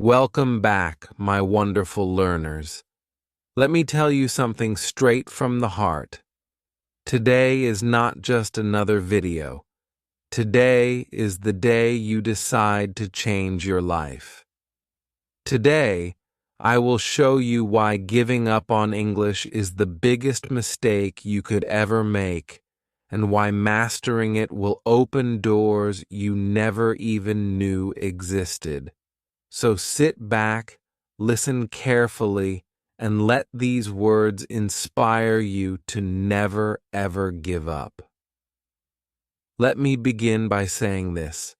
Welcome back, my wonderful learners. Let me tell you something straight from the heart. Today is not just another video. Today is the day you decide to change your life. Today, I will show you why giving up on English is the biggest mistake you could ever make, and why mastering it will open doors you never even knew existed. So sit back, listen carefully, and let these words inspire you to never ever give up. Let me begin by saying this.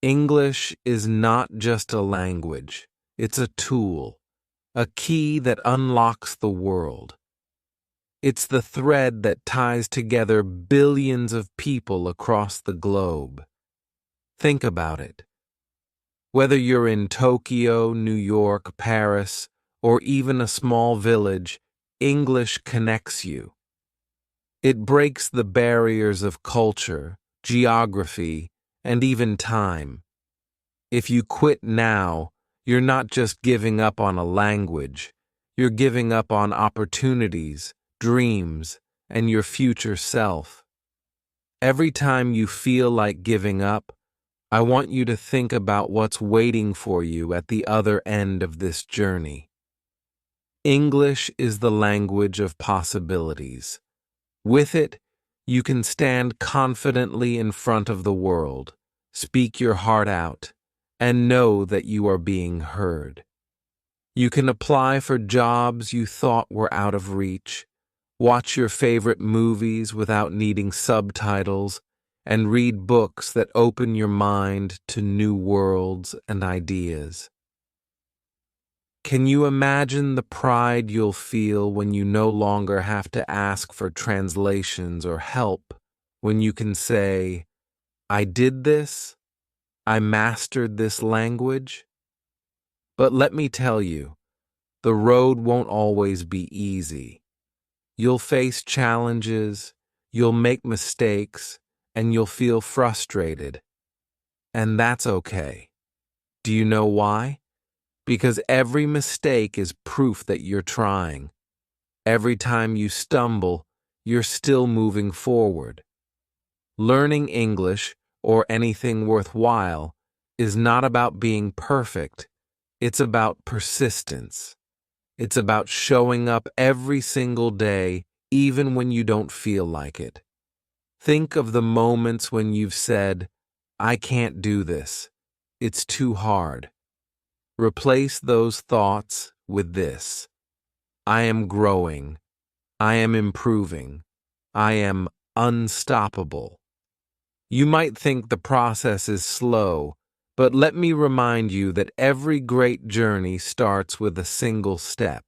English is not just a language, it's a tool, a key that unlocks the world. It's the thread that ties together billions of people across the globe. Think about it. Whether you're in Tokyo, New York, Paris, or even a small village, English connects you. It breaks the barriers of culture, geography, and even time. If you quit now, you're not just giving up on a language, you're giving up on opportunities, dreams, and your future self. Every time you feel like giving up, I want you to think about what's waiting for you at the other end of this journey. English is the language of possibilities. With it, you can stand confidently in front of the world, speak your heart out, and know that you are being heard. You can apply for jobs you thought were out of reach, watch your favorite movies without needing subtitles, and read books that open your mind to new worlds and ideas. Can you imagine the pride you'll feel when you no longer have to ask for translations or help, when you can say, "I did this, I mastered this language"? But let me tell you, the road won't always be easy. You'll face challenges, you'll make mistakes, and you'll feel frustrated. And that's okay. Do you know why? Because every mistake is proof that you're trying. Every time you stumble, you're still moving forward. Learning English, or anything worthwhile, is not about being perfect. It's about persistence. It's about showing up every single day, even when you don't feel like it. Think of the moments when you've said, "I can't do this. It's too hard." Replace those thoughts with this: I am growing. I am improving. I am unstoppable. You might think the process is slow, but let me remind you that every great journey starts with a single step.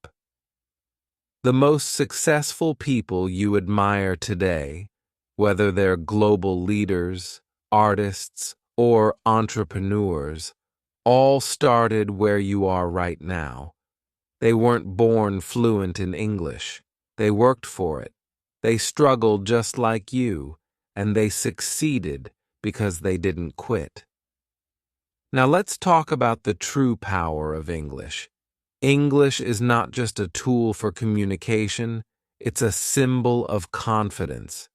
The most successful people you admire today, whether they're global leaders, artists, or entrepreneurs, all started where you are right now. They weren't born fluent in English. They worked for it. They struggled just like you, and they succeeded because they didn't quit. Now let's talk about the true power of English. English is not just a tool for communication, it's a symbol of confidence.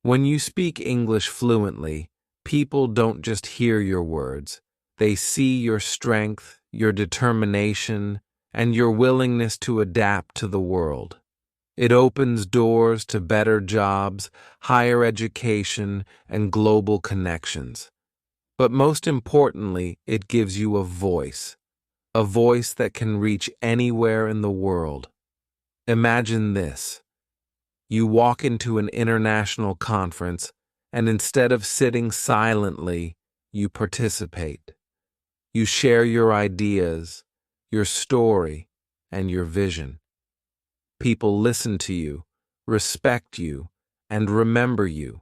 When you speak English fluently, people don't just hear your words. They see your strength, your determination, and your willingness to adapt to the world. It opens doors to better jobs, higher education, and global connections. But most importantly, it gives you a voice that can reach anywhere in the world. Imagine this. You walk into an international conference, and instead of sitting silently, you participate. You share your ideas, your story, and your vision. People listen to you, respect you, and remember you,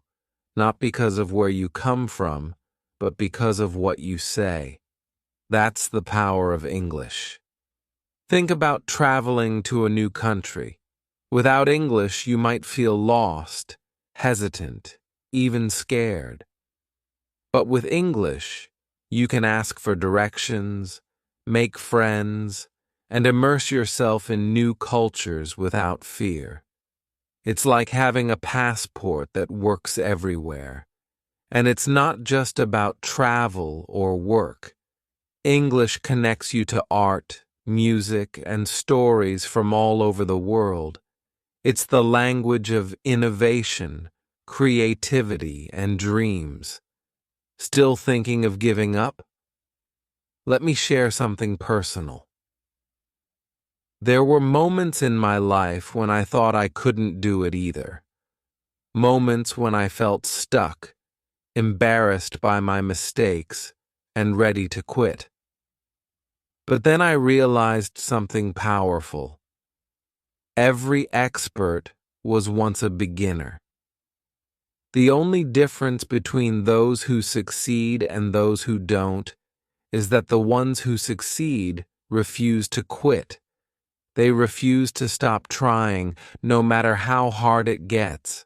not because of where you come from, but because of what you say. That's the power of English. Think about traveling to a new country. Without English, you might feel lost, hesitant, even scared. But with English, you can ask for directions, make friends, and immerse yourself in new cultures without fear. It's like having a passport that works everywhere. And it's not just about travel or work. English connects you to art, music, and stories from all over the world. It's the language of innovation, creativity, and dreams. Still thinking of giving up? Let me share something personal. There were moments in my life when I thought I couldn't do it either. Moments when I felt stuck, embarrassed by my mistakes, and ready to quit. But then I realized something powerful. Every expert was once a beginner. The only difference between those who succeed and those who don't is that the ones who succeed refuse to quit. They refuse to stop trying, no matter how hard it gets.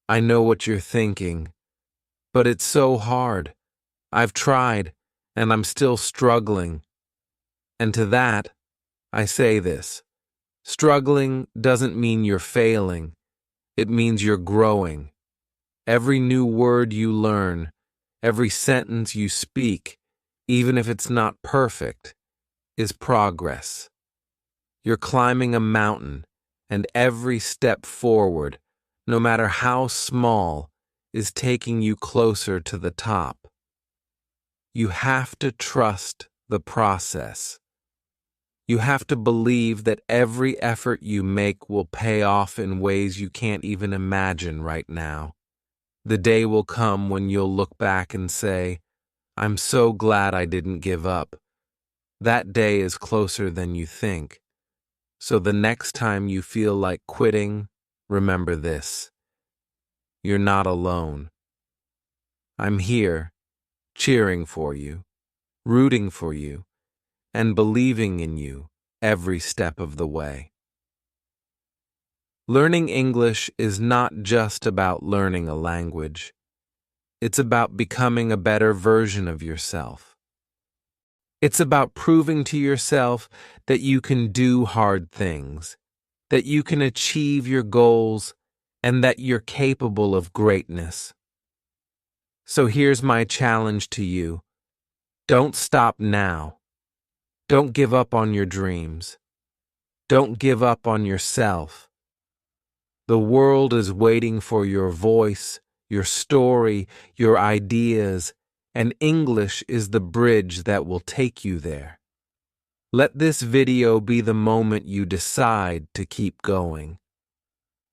I know what you're thinking, but it's so hard. I've tried, and I'm still struggling. And to that, I say this. Struggling doesn't mean you're failing. It means you're growing. Every new word you learn, every sentence you speak, even if it's not perfect, is progress. You're climbing a mountain, and every step forward, no matter how small, is taking you closer to the top. You have to trust the process. You have to believe that every effort you make will pay off in ways you can't even imagine right now. The day will come when you'll look back and say, "I'm so glad I didn't give up." That day is closer than you think. So the next time you feel like quitting, remember this. You're not alone. I'm here, cheering for you, rooting for you, and believing in you every step of the way. Learning English is not just about learning a language. It's about becoming a better version of yourself. It's about proving to yourself that you can do hard things, that you can achieve your goals, and that you're capable of greatness. So here's my challenge to you. Don't stop now. Don't give up on your dreams. Don't give up on yourself. The world is waiting for your voice, your story, your ideas, and English is the bridge that will take you there. Let this video be the moment you decide to keep going.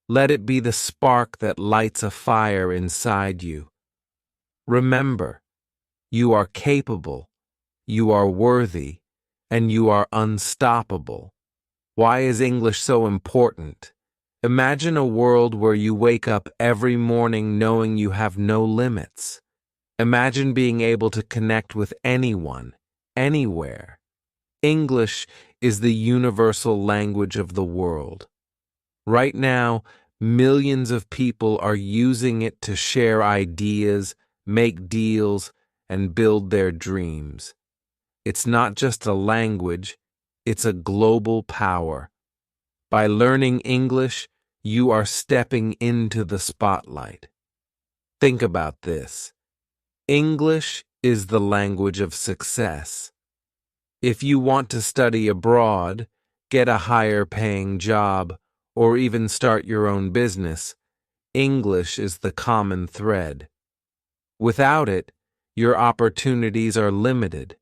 Let it be the spark that lights a fire inside you. Remember, you are capable, you are worthy, and you are unstoppable. Why is English so important? Imagine a world where you wake up every morning knowing you have no limits. Imagine being able to connect with anyone, anywhere. English is the universal language of the world. Right now, millions of people are using it to share ideas, make deals, and build their dreams. It's not just a language, it's a global power. By learning English, you are stepping into the spotlight. Think about this. English is the language of success. If you want to study abroad, get a higher paying job, or even start your own business, English is the common thread. Without it, your opportunities are limited.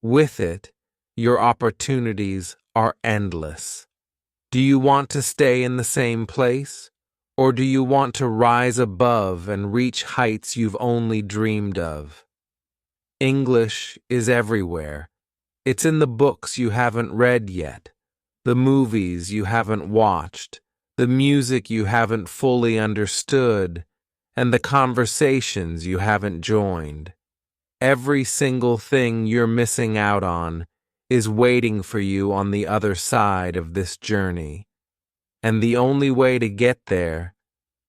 With it, your opportunities are endless. Do you want to stay in the same place? Or do you want to rise above and reach heights you've only dreamed of? English is everywhere. It's in the books you haven't read yet, the movies you haven't watched, the music you haven't fully understood, and the conversations you haven't joined. Every single thing you're missing out on is waiting for you on the other side of this journey. And the only way to get there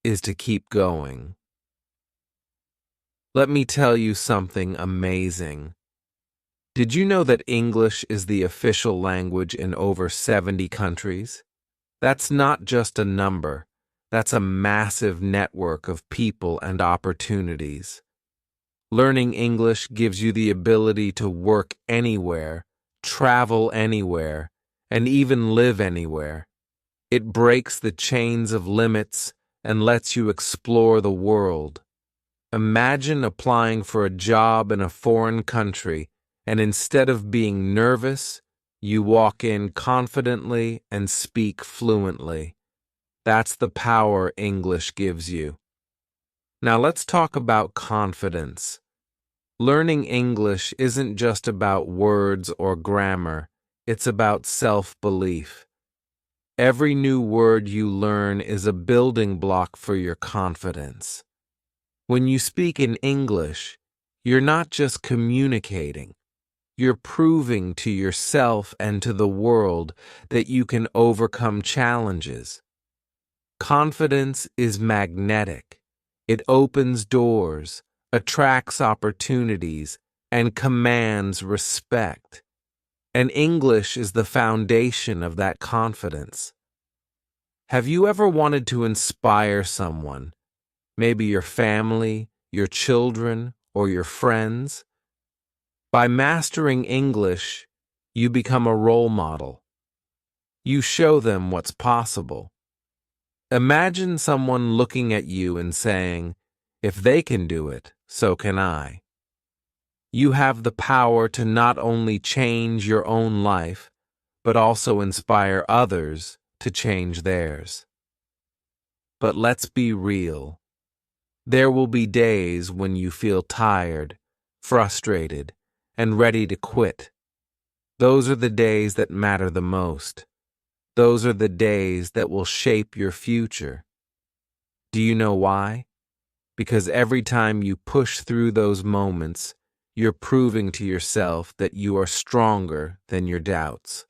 is to keep going. Let me tell you something amazing. Did you know that English is the official language in over 70 countries? That's not just a number. That's a massive network of people and opportunities. Learning English gives you the ability to work anywhere, travel anywhere, and even live anywhere. It breaks the chains of limits and lets you explore the world. Imagine applying for a job in a foreign country, and instead of being nervous, you walk in confidently and speak fluently. That's the power English gives you. Now let's talk about confidence. Learning English isn't just about words or grammar, it's about self-belief. Every new word you learn is a building block for your confidence. When you speak in English, you're not just communicating, you're proving to yourself and to the world that you can overcome challenges. Confidence is magnetic. It opens doors, attracts opportunities, and commands respect. And English is the foundation of that confidence. Have you ever wanted to inspire someone? Maybe your family, your children, or your friends? By mastering English, you become a role model. You show them what's possible. Imagine someone looking at you and saying, "If they can do it, so can I." You have the power to not only change your own life, but also inspire others to change theirs. But let's be real. There will be days when you feel tired, frustrated, and ready to quit. Those are the days that matter the most. Those are the days that will shape your future. Do you know why? Because every time you push through those moments, you're proving to yourself that you are stronger than your doubts.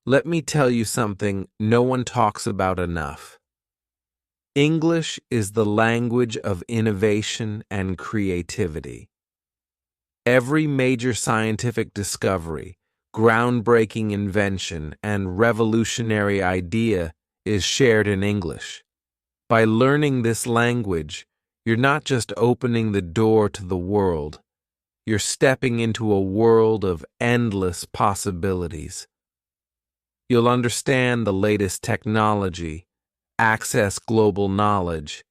Let me tell you something no one talks about enough. English is the language of innovation and creativity. Every major scientific discovery, groundbreaking invention, and revolutionary idea is shared in English. By learning this language, you're not just opening the door to the world, you're stepping into a world of endless possibilities. You'll understand the latest technology, access global knowledge,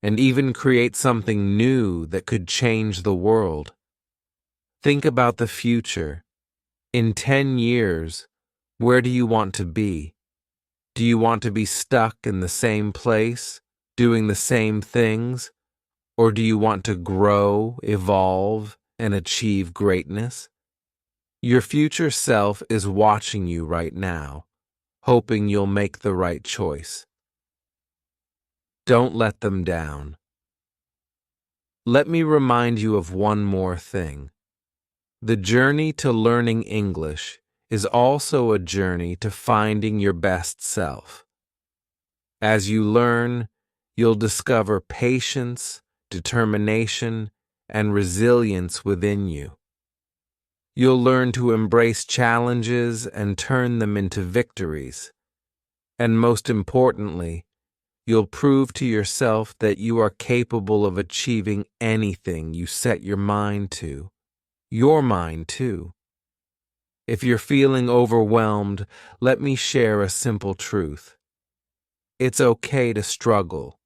and even create something new that could change the world. Think about the future. In 10 years, where do you want to be? Do you want to be stuck in the same place, doing the same things? Or do you want to grow, evolve, and achieve greatness? Your future self is watching you right now, hoping you'll make the right choice. Don't let them down. Let me remind you of one more thing. The journey to learning English is also a journey to finding your best self. As you learn, you'll discover patience, determination, and resilience within you. You'll learn to embrace challenges and turn them into victories. And most importantly, you'll prove to yourself that you are capable of achieving anything you set your mind to. Your mind, too. If you're feeling overwhelmed, let me share a simple truth. It's okay to struggle.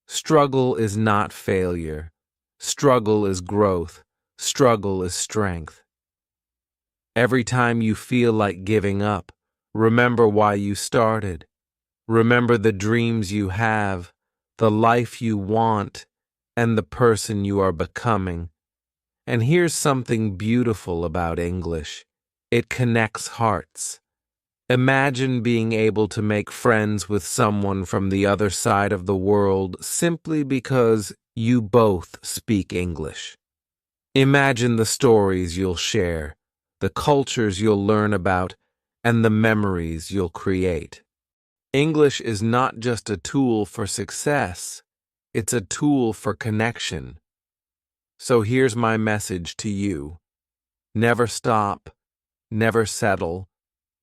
Struggle is not failure. Struggle is growth. Struggle is strength. Every time you feel like giving up, remember why you started. Remember the dreams you have, the life you want, and the person you are becoming. And here's something beautiful about English. It connects hearts. Imagine being able to make friends with someone from the other side of the world simply because you both speak English. Imagine the stories you'll share, the cultures you'll learn about, and the memories you'll create. English is not just a tool for success, it's a tool for connection. So here's my message to you. Never stop, never settle,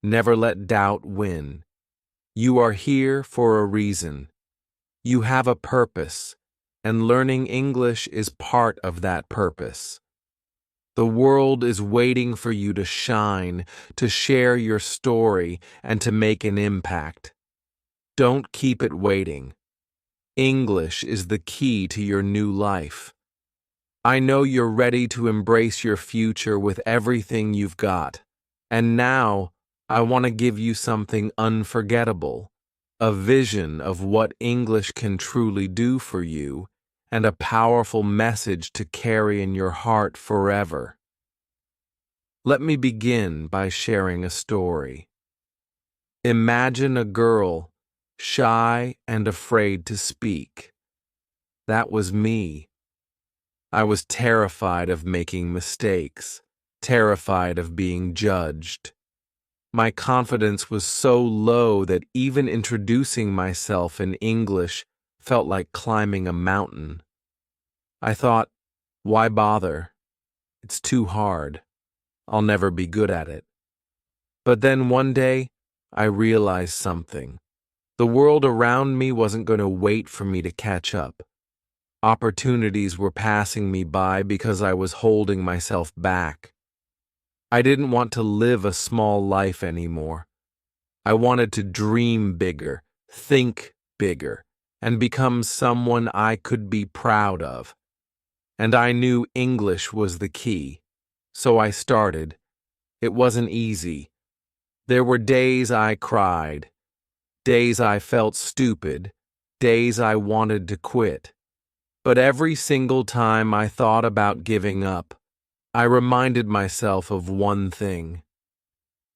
never let doubt win. You are here for a reason. You have a purpose, and learning English is part of that purpose. The world is waiting for you to shine, to share your story, and to make an impact. Don't keep it waiting. English is the key to your new life. I know you're ready to embrace your future with everything you've got. And now, I want to give you something unforgettable, a vision of what English can truly do for you, and a powerful message to carry in your heart forever. Let me begin by sharing a story. Imagine a girl, shy and afraid to speak. That was me. I was terrified of making mistakes, terrified of being judged. My confidence was so low that even introducing myself in English felt like climbing a mountain. I thought, why bother? It's too hard. I'll never be good at it. But then one day, I realized something. The world around me wasn't going to wait for me to catch up. Opportunities were passing me by because I was holding myself back. I didn't want to live a small life anymore. I wanted to dream bigger, think bigger, and become someone I could be proud of. And I knew English was the key. So I started. It wasn't easy. There were days I cried, days I felt stupid, days I wanted to quit. But every single time I thought about giving up, I reminded myself of one thing.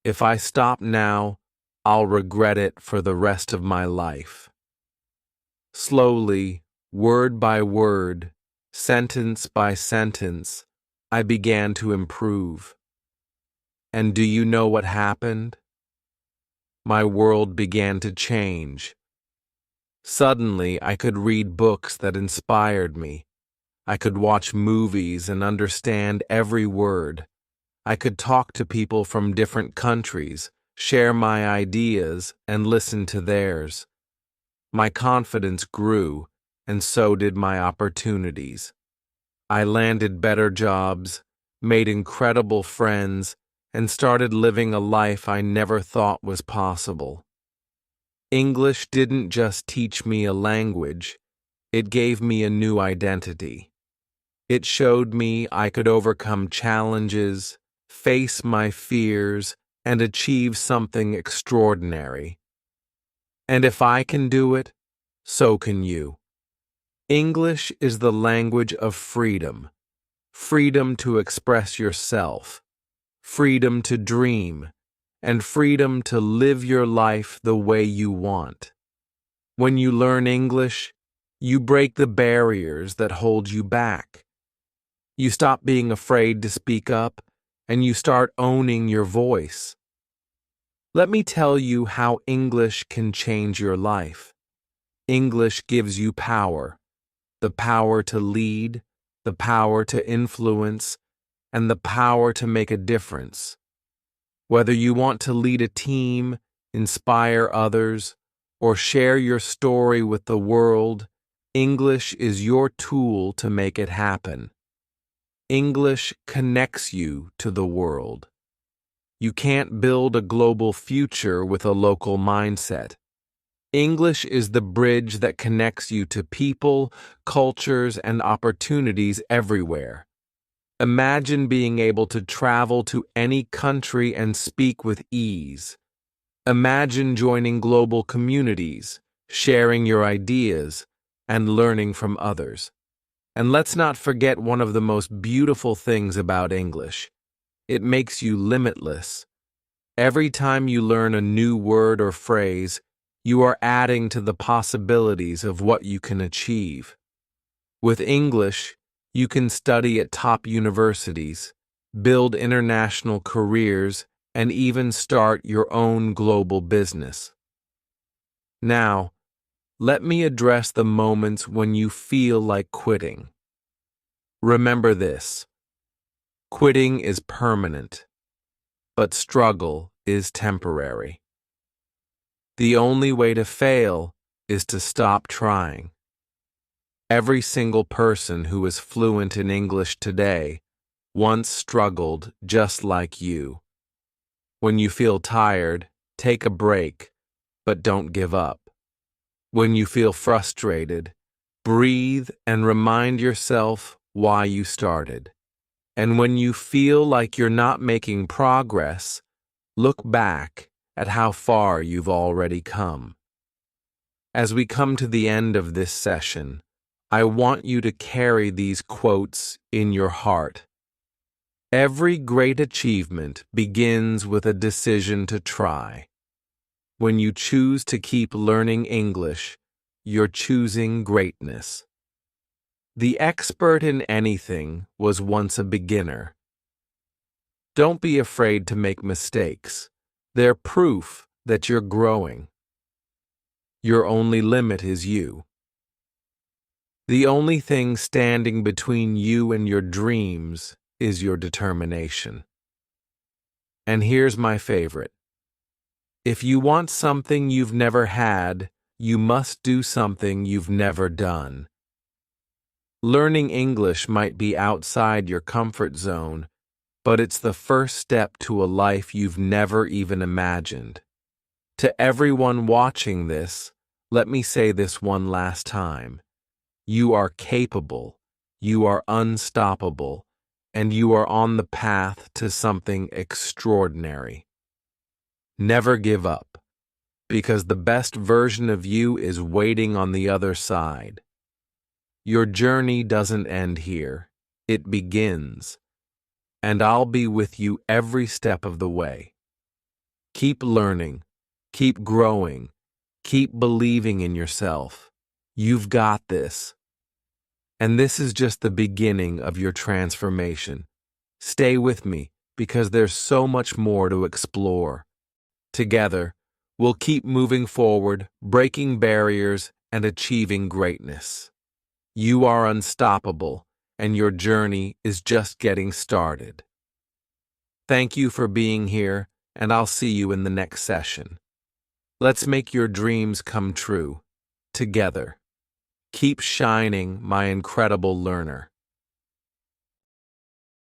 If I stop now, I'll regret it for the rest of my life. Slowly, word by word, sentence by sentence, I began to improve. And do you know what happened? My world began to change. Suddenly, I could read books that inspired me. I could watch movies and understand every word. I could talk to people from different countries, share my ideas, and listen to theirs. My confidence grew, and so did my opportunities. I landed better jobs, made incredible friends, and started living a life I never thought was possible. English didn't just teach me a language, it gave me a new identity. It showed me I could overcome challenges, face my fears, and achieve something extraordinary. And if I can do it, so can you. English is the language of freedom. Freedom to express yourself, freedom to dream, and freedom to live your life the way you want. When you learn English, you break the barriers that hold you back. You stop being afraid to speak up, and you start owning your voice. Let me tell you how English can change your life. English gives you power, the power to lead, the power to influence, and the power to make a difference. Whether you want to lead a team, inspire others, or share your story with the world, English is your tool to make it happen. English connects you to the world. You can't build a global future with a local mindset. English is the bridge that connects you to people, cultures, and opportunities everywhere. Imagine being able to travel to any country and speak with ease. Imagine joining global communities, sharing your ideas, and learning from others. And let's not forget one of the most beautiful things about English. It makes you limitless. Every time you learn a new word or phrase, you are adding to the possibilities of what you can achieve. With English, you can study at top universities, build international careers, and even start your own global business. Now, let me address the moments when you feel like quitting. Remember this: quitting is permanent, but struggle is temporary. The only way to fail is to stop trying. Every single person who is fluent in English today once struggled just like you. When you feel tired, take a break, but don't give up. When you feel frustrated, breathe and remind yourself why you started. And when you feel like you're not making progress, look back at how far you've already come. As we come to the end of this session, I want you to carry these quotes in your heart. Every great achievement begins with a decision to try. When you choose to keep learning English, you're choosing greatness. The expert in anything was once a beginner. Don't be afraid to make mistakes. They're proof that you're growing. Your only limit is you. The only thing standing between you and your dreams is your determination. And here's my favorite. If you want something you've never had, you must do something you've never done. Learning English might be outside your comfort zone, but it's the first step to a life you've never even imagined. To everyone watching this, let me say this one last time. You are capable, you are unstoppable, and you are on the path to something extraordinary. Never give up, because the best version of you is waiting on the other side. Your journey doesn't end here, it begins, and I'll be with you every step of the way. Keep learning, keep growing, keep believing in yourself. You've got this. And this is just the beginning of your transformation. Stay with me, because there's so much more to explore. Together, we'll keep moving forward, breaking barriers, and achieving greatness. You are unstoppable, and your journey is just getting started. Thank you for being here, and I'll see you in the next session. Let's make your dreams come true, together. Keep shining, my incredible learner.